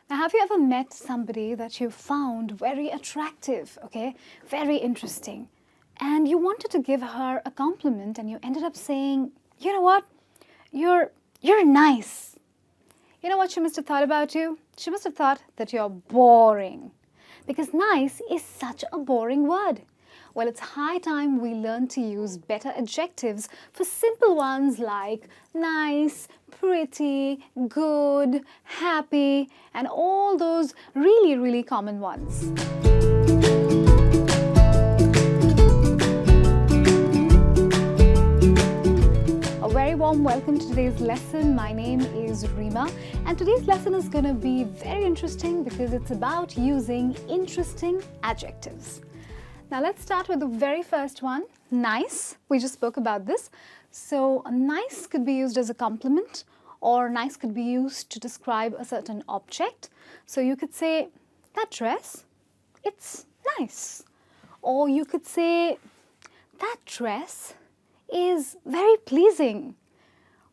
Now, have you ever met somebody that you found very attractive, okay, very interesting, and you wanted to give her a compliment and you ended up saying, you know what, you're nice. You know what she must have thought about you? She must have thought that you're boring. Because nice is such a boring word. Well, it's high time we learn to use better adjectives for simple ones like nice, pretty, good, happy, and all those really, really common ones. A very warm welcome to today's lesson. My name is Reema, and today's lesson is going to be very interesting because it's about using interesting adjectives. Now let's start with the very first one, nice. We just spoke about this. So nice could be used as a compliment, or nice could be used to describe a certain object. So you could say, that dress, it's nice. Or you could say, that dress is very pleasing.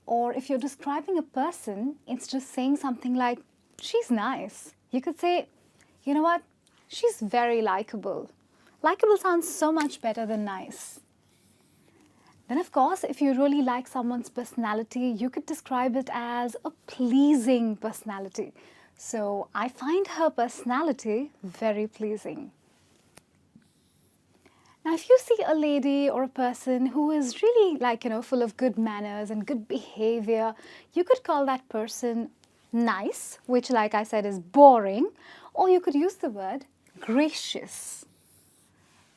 Or if you're describing a person, instead of saying something like, she's nice, you could say, you know what, she's very likable. Likeable sounds so much better than nice. Then of course, if you really like someone's personality, you could describe it as a pleasing personality. So, I find her personality very pleasing. Now, if you see a lady or a person who is really full of good manners and good behavior, you could call that person nice, which like I said is boring, or you could use the word gracious.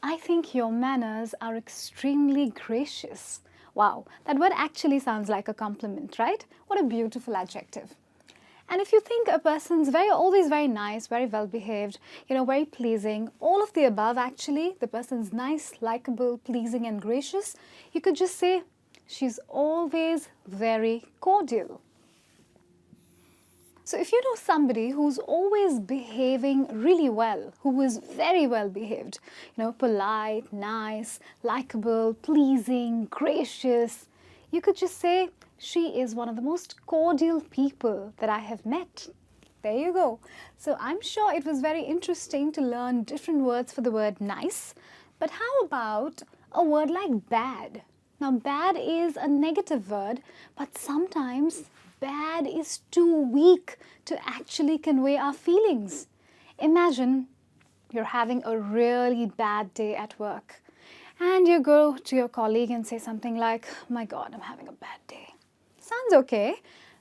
I think your manners are extremely gracious. Wow, that word actually sounds like a compliment, right? What a beautiful adjective. And if you think a person's always very nice, very well behaved, very pleasing, all of the above actually, the person's nice, likable, pleasing and gracious, you could just say, she's always very cordial. So if you know somebody who's always behaving really well, who is very well behaved, polite, nice, likable, pleasing, gracious, you could just say, she is one of the most cordial people that I have met. There you go. So I'm sure it was very interesting to learn different words for the word nice. But how about a word like bad? Now, bad is a negative word, but sometimes bad is too weak to actually convey our feelings. Imagine you're having a really bad day at work and you go to your colleague and say something like, my God, I'm having a bad day. Sounds okay,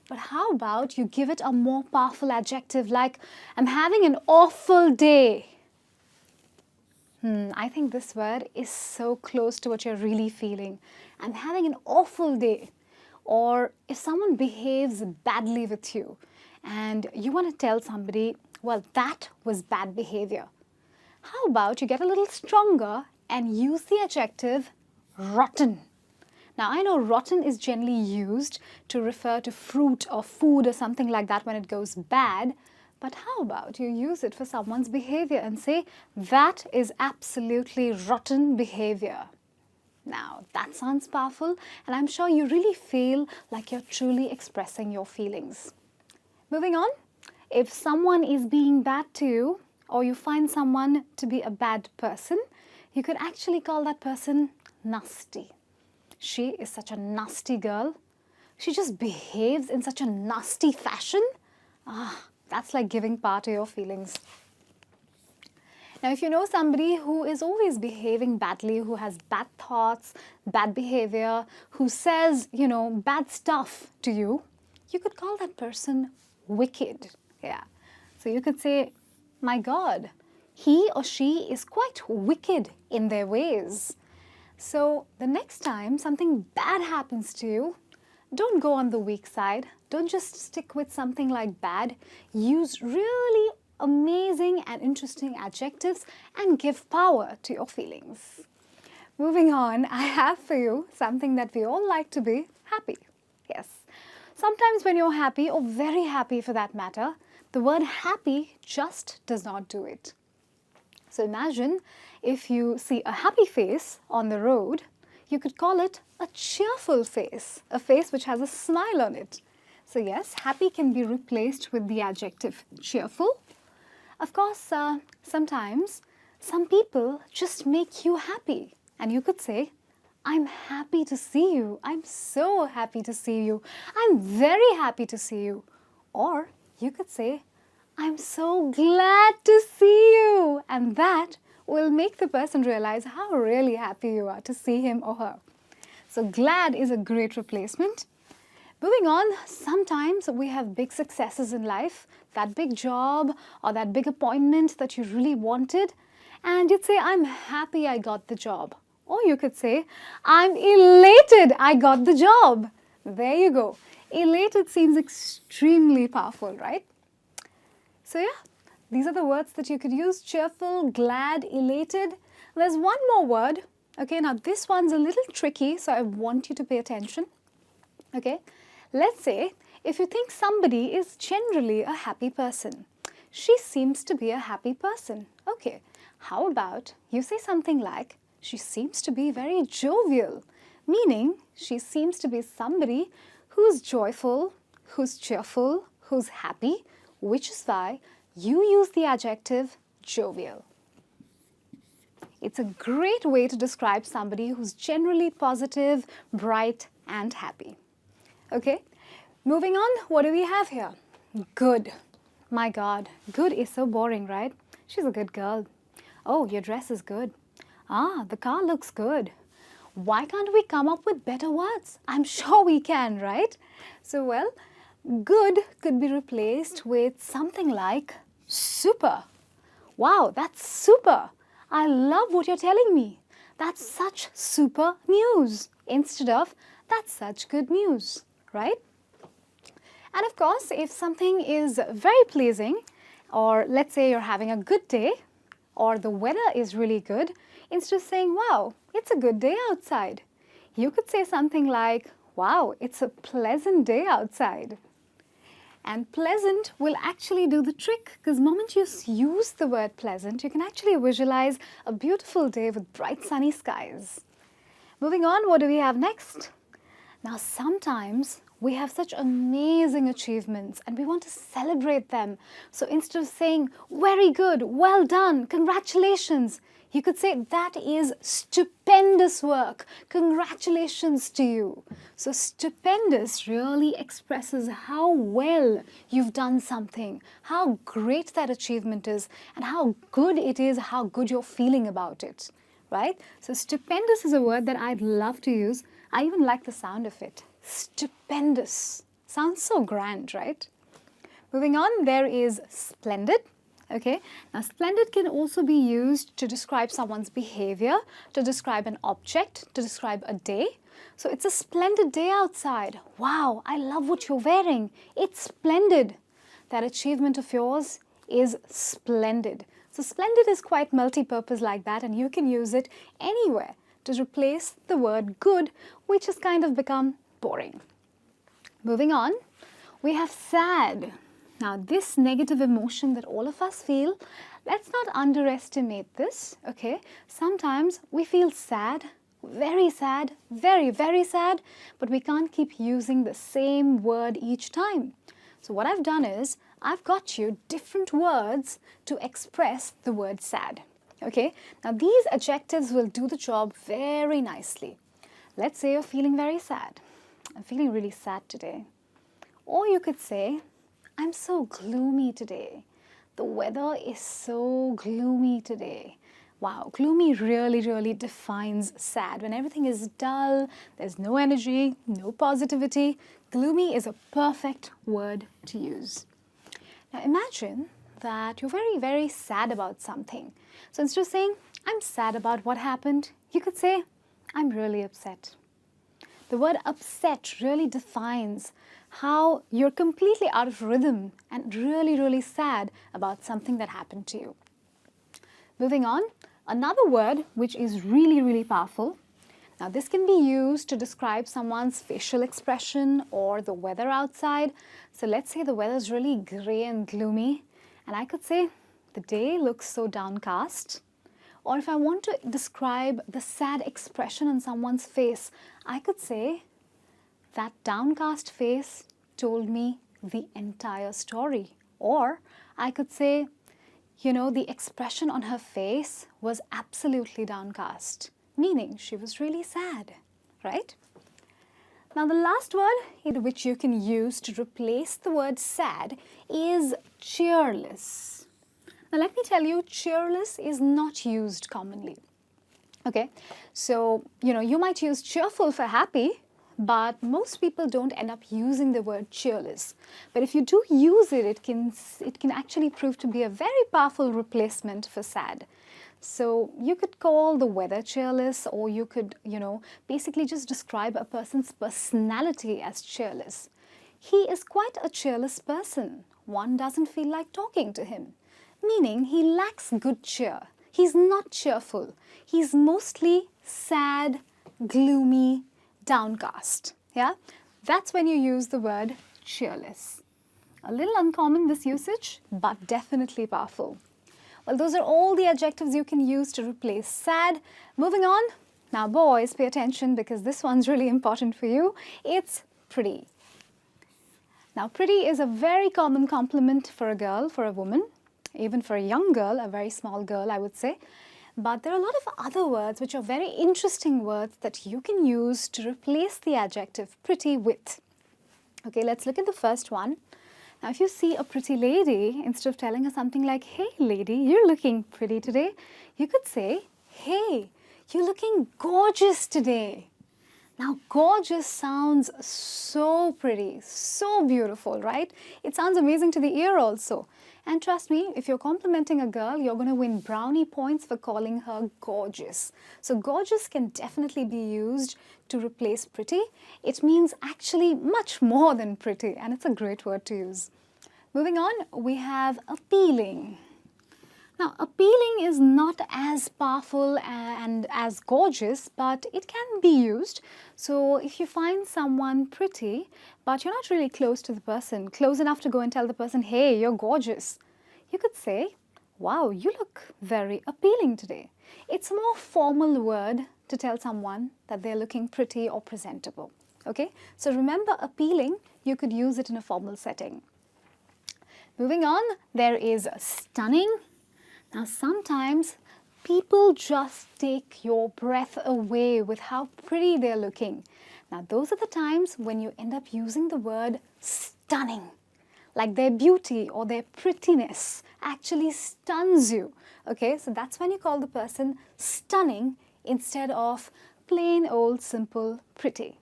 but how about you give it a more powerful adjective like, I'm having an awful day. I think this word is so close to what you're really feeling. I'm having an awful day. Or if someone behaves badly with you and you want to tell somebody, well, that was bad behavior. How about you get a little stronger and use the adjective rotten? Now, I know rotten is generally used to refer to fruit or food or something like that when it goes bad. But how about you use it for someone's behavior and say, that is absolutely rotten behavior. Now, that sounds powerful, and I'm sure you really feel like you're truly expressing your feelings. Moving on, if someone is being bad to you, or you find someone to be a bad person, you could actually call that person nasty. She is such a nasty girl. She just behaves in such a nasty fashion. That's like giving power to your feelings. Now, if you know somebody who is always behaving badly, who has bad thoughts, bad behavior, who says, bad stuff to you, you could call that person wicked. Yeah. So you could say, my God, he or she is quite wicked in their ways. So the next time something bad happens to you, don't go on the weak side. Don't just stick with something like bad. Use really amazing and interesting adjectives and give power to your feelings. Moving on, I have for you something that we all like to be happy. Yes. Sometimes when you're happy, or very happy for that matter, the word happy just does not do it. So imagine if you see a happy face on the road, you could call it a cheerful face, a face which has a smile on it. So yes, happy can be replaced with the adjective cheerful. Of course, sometimes some people just make you happy. And you could say, I'm happy to see you. I'm so happy to see you. I'm very happy to see you. Or you could say, I'm so glad to see you. And that will make the person realize how really happy you are to see him or her. So glad is a great replacement. Moving on, sometimes we have big successes in life, that big job or that big appointment that you really wanted, and you'd say, I'm happy I got the job. Or you could say, I'm elated I got the job. There you go. Elated seems extremely powerful, right? So yeah, these are the words that you could use: cheerful, glad, elated. There's one more word. Okay, now this one's a little tricky, so I want you to pay attention. Okay, let's say if you think somebody is generally a happy person. She seems to be a happy person. Okay, how about you say something like, she seems to be very jovial, meaning she seems to be somebody who's joyful, who's cheerful, who's happy, which is why you use the adjective jovial. It's a great way to describe somebody who's generally positive, bright, and happy. Okay, moving on, what do we have here? Good. My God, good is so boring, right? She's a good girl. Oh, your dress is good. Ah, the car looks good. Why can't we come up with better words? I'm sure we can, right? So, well, good could be replaced with something like super. Wow, that's super. I love what you're telling me. That's such super news. Instead of, that's such good news, right? And of course, if something is very pleasing, or let's say you're having a good day, or the weather is really good, instead of saying, wow, it's a good day outside, you could say something like, wow, it's a pleasant day outside. And pleasant will actually do the trick, because the moment you use the word pleasant, you can actually visualize a beautiful day with bright sunny skies. Moving on, what do we have next? Now, sometimes we have such amazing achievements and we want to celebrate them. So instead of saying, very good, well done, congratulations, you could say, that is stupendous work, congratulations to you. So stupendous really expresses how well you've done something, how great that achievement is, and how good it is, how good you're feeling about it, right? So stupendous is a word that I'd love to use. I even like the sound of it. Stupendous. Sounds so grand, right? Moving on, there is splendid. Okay, now splendid can also be used to describe someone's behavior, to describe an object, to describe a day. So it's a splendid day outside. Wow, I love what you're wearing. It's splendid. That achievement of yours is splendid. So splendid is quite multi-purpose like that, and you can use it anywhere to replace the word good, which has kind of become boring. Moving on, we have sad. Now, this negative emotion that all of us feel, let's not underestimate this, okay? Sometimes we feel sad, very, very sad, but we can't keep using the same word each time. So what I've done is, I've got you different words to express the word sad, okay? Now, these adjectives will do the job very nicely. Let's say you're feeling very sad. I'm feeling really sad today. Or you could say, I'm so gloomy today. The weather is so gloomy today. Wow, gloomy really defines sad. When everything is dull, there's no energy, no positivity, gloomy is a perfect word to use. Now imagine that you're very sad about something. So instead of saying, I'm sad about what happened, you could say, I'm really upset. The word upset really defines how you're completely out of rhythm and really sad about something that happened to you. Moving on, another word which is really powerful. Now this can be used to describe someone's facial expression or the weather outside. So let's say the weather is really grey and gloomy, and I could say, the day looks so downcast. Or if I want to describe the sad expression on someone's face, I could say, that downcast face told me the entire story. Or I could say, the expression on her face was absolutely downcast, meaning she was really sad, right? Now, the last word which you can use to replace the word sad is cheerless. Now, let me tell you, cheerless is not used commonly. Okay, so, you might use cheerful for happy, but most people don't end up using the word cheerless. But if you do use it, it can actually prove to be a very powerful replacement for sad. So you could call the weather cheerless, or you could, basically just describe a person's personality as cheerless. He is quite a cheerless person. One doesn't feel like talking to him, meaning he lacks good cheer. He's not cheerful. He's mostly sad, gloomy, downcast. Yeah, that's when you use the word cheerless. A little uncommon, this usage, but definitely powerful. Well, those are all the adjectives you can use to replace sad. Moving on. Now, boys, pay attention because this one's really important for you. It's pretty. Now, pretty is a very common compliment for a girl, for a woman, even for a young girl, a very small girl, I would say. But there are a lot of other words which are very interesting words that you can use to replace the adjective pretty with. Okay, let's look at the first one. Now, if you see a pretty lady, instead of telling her something like, "Hey lady, you're looking pretty today," you could say, "Hey, you're looking gorgeous today." Now, gorgeous sounds so pretty, so beautiful, right? It sounds amazing to the ear also. And trust me, if you're complimenting a girl, you're going to win brownie points for calling her gorgeous. So gorgeous can definitely be used to replace pretty. It means actually much more than pretty, and it's a great word to use. Moving on, we have appealing. Now, appealing is not as powerful and as gorgeous, but it can be used. So if you find someone pretty, but you're not really close to the person, close enough to go and tell the person, "Hey, you're gorgeous," you could say, "Wow, you look very appealing today." It's a more formal word to tell someone that they're looking pretty or presentable. Okay, so remember, appealing, you could use it in a formal setting. Moving on, there is stunning. Now, sometimes people just take your breath away with how pretty they're looking. Now, those are the times when you end up using the word stunning. Like their beauty or their prettiness actually stuns you. Okay, so that's when you call the person stunning instead of plain old simple pretty.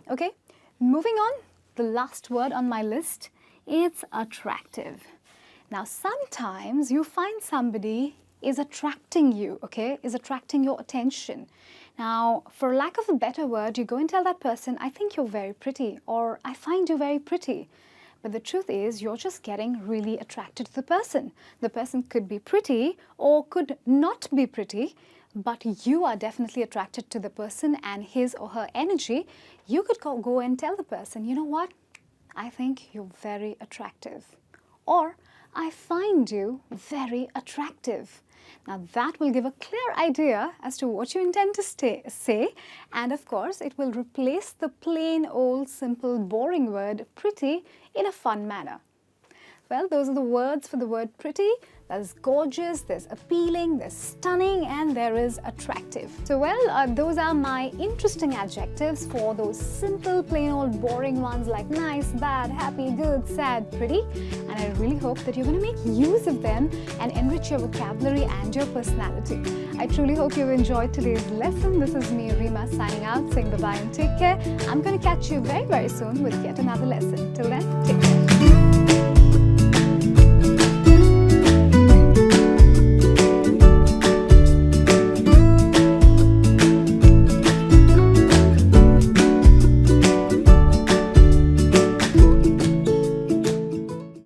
Okay, moving on, the last word on my list, it's attractive. Now, sometimes you find somebody is attracting you, okay, is attracting your attention. Now, for lack of a better word, you go and tell that person, "I think you're very pretty," or "I find you very pretty." But the truth is, you're just getting really attracted to the person. The person could be pretty or could not be pretty, but you are definitely attracted to the person and his or her energy. You could go and tell the person, "You know what? I think you're very attractive." Or, "I find you very attractive." Now, that will give a clear idea as to what you intend to say, and of course, it will replace the plain old simple boring word pretty in a fun manner. Well, those are the words for the word pretty. There's gorgeous, there's appealing, there's stunning, and there is attractive. So, those are my interesting adjectives for those simple, plain old boring ones like nice, bad, happy, good, sad, pretty. And I really hope that you're going to make use of them and enrich your vocabulary and your personality. I truly hope you've enjoyed today's lesson. This is me, Rima, signing out, saying bye-bye and take care. I'm going to catch you very, very soon with yet another lesson. Till then, take care.